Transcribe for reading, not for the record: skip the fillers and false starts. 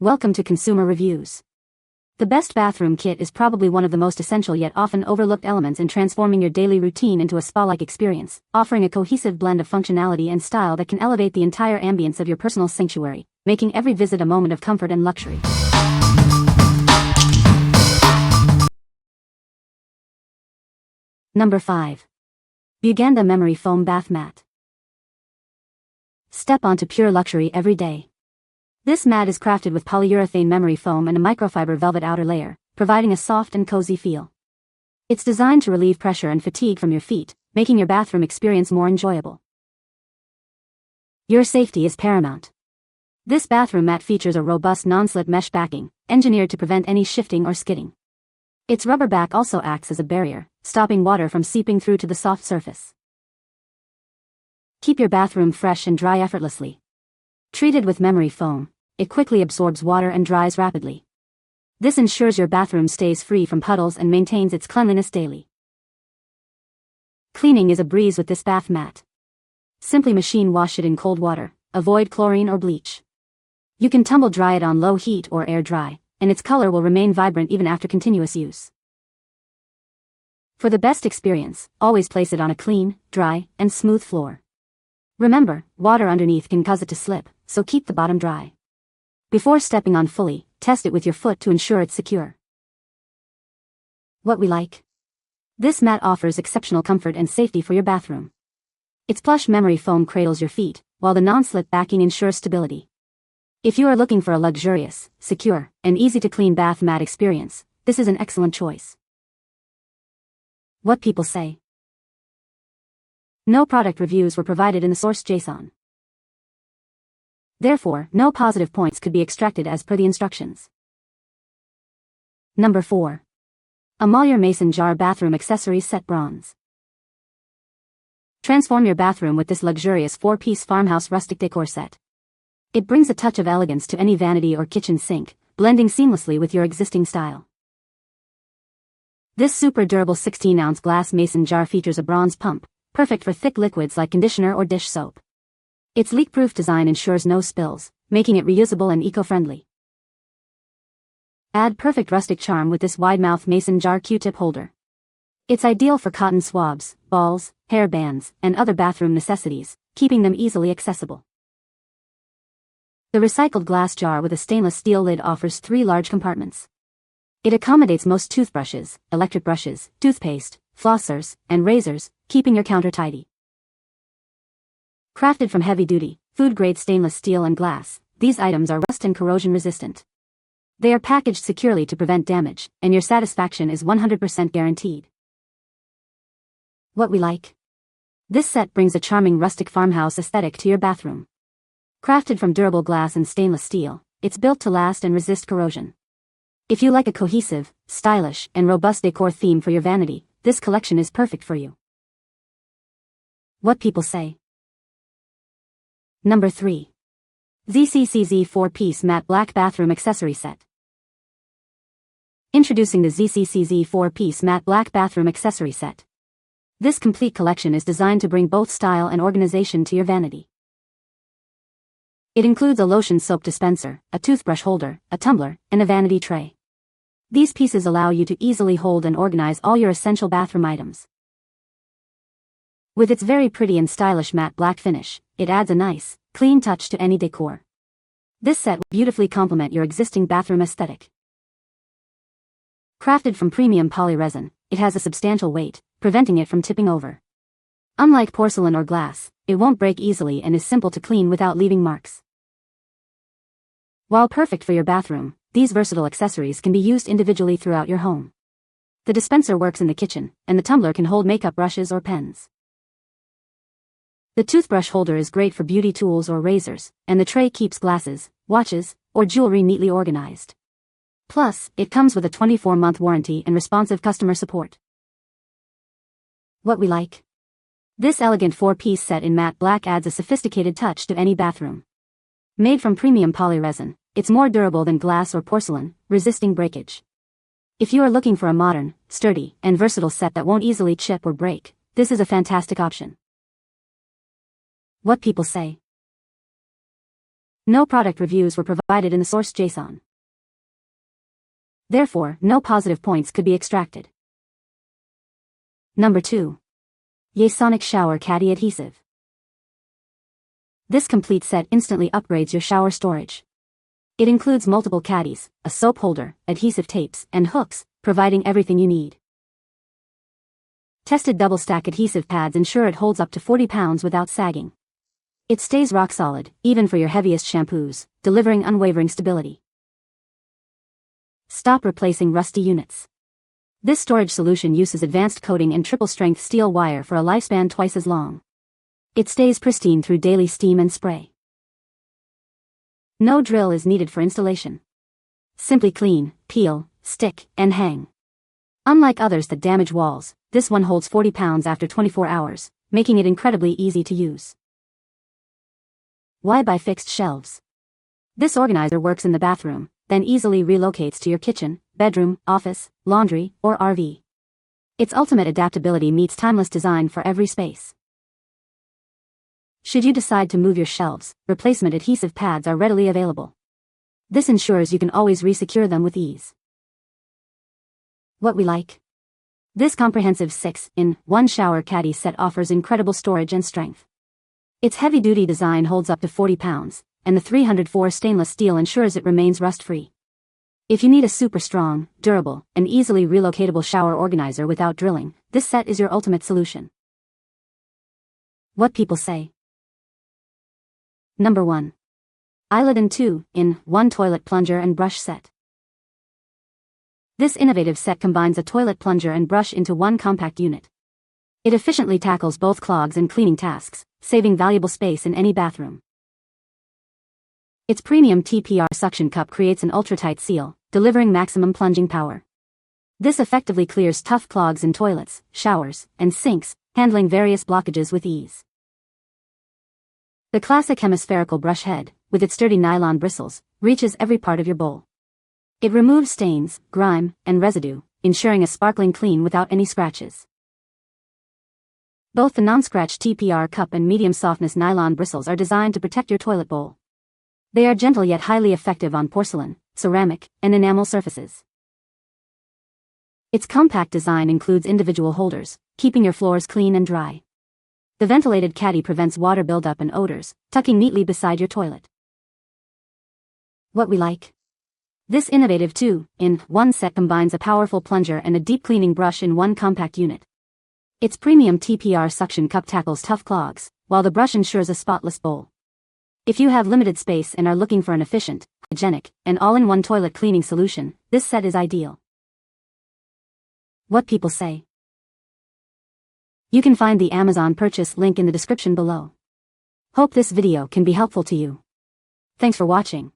Welcome to Consumer Reviews. The best bathroom kit is probably one of the most essential yet often overlooked elements in transforming your daily routine into a spa-like experience, offering a cohesive blend of functionality and style that can elevate the entire ambience of your personal sanctuary, making every visit a moment of comfort and luxury. Number 5. Buganda Memory Foam Bath Mat. Step onto pure luxury every day. This mat is crafted with polyurethane memory foam and a microfiber velvet outer layer, providing a soft and cozy feel. It's designed to relieve pressure and fatigue from your feet, making your bathroom experience more enjoyable. Your safety is paramount. This bathroom mat features a robust non-slip mesh backing, engineered to prevent any shifting or skidding. Its rubber back also acts as a barrier, stopping water from seeping through to the soft surface. Keep your bathroom fresh and dry effortlessly. Treated with memory foam, it quickly absorbs water and dries rapidly. This ensures your bathroom stays free from puddles and maintains its cleanliness daily. Cleaning is a breeze with this bath mat. Simply machine wash it in cold water, avoid chlorine or bleach. You can tumble dry it on low heat or air dry, and its color will remain vibrant even after continuous use. For the best experience, always place it on a clean, dry, and smooth floor. Remember, water underneath can cause it to slip, so keep the bottom dry. Before stepping on fully, test it with your foot to ensure it's secure. What we like. This mat offers exceptional comfort and safety for your bathroom. Its plush memory foam cradles your feet, while the non-slip backing ensures stability. If you are looking for a luxurious, secure, and easy-to-clean bath mat experience, this is an excellent choice. What people say. No product reviews were provided in the source JSON. Therefore, no positive points could be extracted as per the instructions. Number 4. Amolliar Mason Jar Bathroom Accessory Set Bronze. Transform your bathroom with this luxurious 4-piece farmhouse rustic decor set. It brings a touch of elegance to any vanity or kitchen sink, blending seamlessly with your existing style. This super durable 16-ounce glass mason jar features a bronze pump, perfect for thick liquids like conditioner or dish soap. Its leak-proof design ensures no spills, making it reusable and eco-friendly. Add perfect rustic charm with this wide-mouth mason jar Q-tip holder. It's ideal for cotton swabs, balls, hair bands, and other bathroom necessities, keeping them easily accessible. The recycled glass jar with a stainless steel lid offers 3 large compartments. It accommodates most toothbrushes, electric brushes, toothpaste, flossers, and razors, keeping your counter tidy. Crafted from heavy-duty, food-grade stainless steel and glass, these items are rust and corrosion resistant. They are packaged securely to prevent damage, and your satisfaction is 100% guaranteed. What we like. This set brings a charming rustic farmhouse aesthetic to your bathroom. Crafted from durable glass and stainless steel, it's built to last and resist corrosion. If you like a cohesive, stylish, and robust decor theme for your vanity, this collection is perfect for you. What people say. Number 3. ZCCZ 4-piece Matte Black Bathroom Accessory Set. Introducing the ZCCZ 4-piece Matte Black Bathroom Accessory Set. This complete collection is designed to bring both style and organization to your vanity. It includes a lotion soap dispenser, a toothbrush holder, a tumbler, and a vanity tray. These pieces allow you to easily hold and organize all your essential bathroom items. With its very pretty and stylish matte black finish, it adds a nice, clean touch to any decor. This set will beautifully complement your existing bathroom aesthetic. Crafted from premium polyresin, it has a substantial weight, preventing it from tipping over. Unlike porcelain or glass, it won't break easily and is simple to clean without leaving marks. While perfect for your bathroom, these versatile accessories can be used individually throughout your home. The dispenser works in the kitchen, and the tumbler can hold makeup brushes or pens. The toothbrush holder is great for beauty tools or razors, and the tray keeps glasses, watches, or jewelry neatly organized. Plus, it comes with a 24-month warranty and responsive customer support. What we like. This elegant 4-piece set in matte black adds a sophisticated touch to any bathroom. Made from premium polyresin, it's more durable than glass or porcelain, resisting breakage. If you are looking for a modern, sturdy, and versatile set that won't easily chip or break, this is a fantastic option. What people say. No product reviews were provided in the source JSON. Therefore, no positive points could be extracted. Number 2. YASONIC Shower Caddy Adhesive. This complete set instantly upgrades your shower storage. It includes multiple caddies, a soap holder, adhesive tapes, and hooks, providing everything you need. Tested double-stack adhesive pads ensure it holds up to 40 pounds without sagging. It stays rock solid, even for your heaviest shampoos, delivering unwavering stability. Stop replacing rusty units. This storage solution uses advanced coating and triple-strength steel wire for a lifespan twice as long. It stays pristine through daily steam and spray. No drill is needed for installation. Simply clean, peel, stick, and hang. Unlike others that damage walls, this one holds 40 pounds after 24 hours, making it incredibly easy to use. Why buy fixed shelves? This organizer works in the bathroom, then easily relocates to your kitchen, bedroom, office, laundry, or RV. Its ultimate adaptability meets timeless design for every space. Should you decide to move your shelves, replacement adhesive pads are readily available. This ensures you can always resecure them with ease. What we like? This comprehensive 6-in-1 shower caddy set offers incredible storage and strength. Its heavy-duty design holds up to 40 pounds, and the 304 stainless steel ensures it remains rust-free. If you need a super strong, durable, and easily relocatable shower organizer without drilling, this set is your ultimate solution. What people say. Number 1. Eyliden 2-in-1 Toilet Plunger and Brush Set. This innovative set combines a toilet plunger and brush into one compact unit. It efficiently tackles both clogs and cleaning tasks, saving valuable space in any bathroom. Its premium TPR suction cup creates an ultra-tight seal, delivering maximum plunging power. This effectively clears tough clogs in toilets, showers, and sinks, handling various blockages with ease. The classic hemispherical brush head, with its sturdy nylon bristles, reaches every part of your bowl. It removes stains, grime, and residue, ensuring a sparkling clean without any scratches. Both the non-scratch TPR cup and medium-softness nylon bristles are designed to protect your toilet bowl. They are gentle yet highly effective on porcelain, ceramic, and enamel surfaces. Its compact design includes individual holders, keeping your floors clean and dry. The ventilated caddy prevents water buildup and odors, tucking neatly beside your toilet. What we like? This innovative 2-in-1 set combines a powerful plunger and a deep cleaning brush in one compact unit. Its premium TPR suction cup tackles tough clogs, while the brush ensures a spotless bowl. If you have limited space and are looking for an efficient, hygienic, and all-in-one toilet cleaning solution, this set is ideal. What people say. You can find the Amazon purchase link in the description below. Hope this video can be helpful to you. Thanks for watching.